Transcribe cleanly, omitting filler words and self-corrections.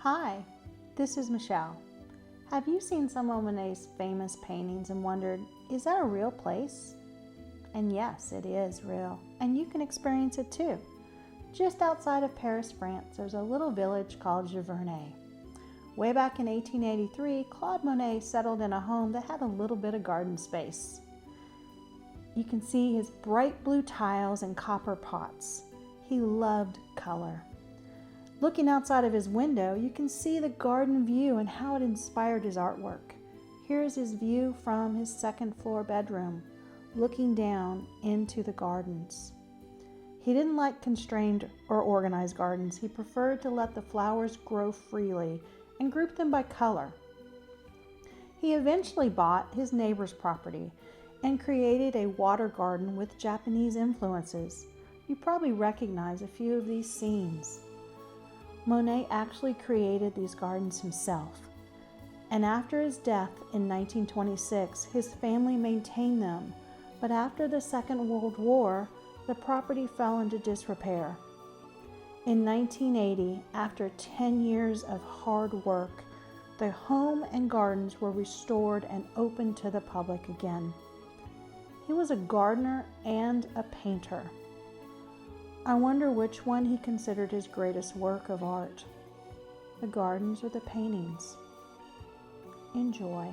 Hi, this is Michelle. Have you seen some of Monet's famous paintings and wondered, is that a real place? And yes, it is real, and you can experience it too. Just outside of Paris, France, there's a little village called Giverny. Way back in 1883, Claude Monet settled in a home that had a little bit of garden space. You can see his bright blue tiles and copper pots. He loved color. Looking outside of his window, you can see the garden view and how it inspired his artwork. Here's his view from his second floor bedroom, looking down into the gardens. He didn't like constrained or organized gardens. He preferred to let the flowers grow freely and group them by color. He eventually bought his neighbor's property and created a water garden with Japanese influences. You probably recognize a few of these scenes. Monet actually created these gardens himself, and after his death in 1926, his family maintained them, but after the Second World War, the property fell into disrepair. In 1980, after 10 years of hard work, the home and gardens were restored and opened to the public again. He was a gardener and a painter. I wonder which one he considered his greatest work of art, the gardens or the paintings. Enjoy.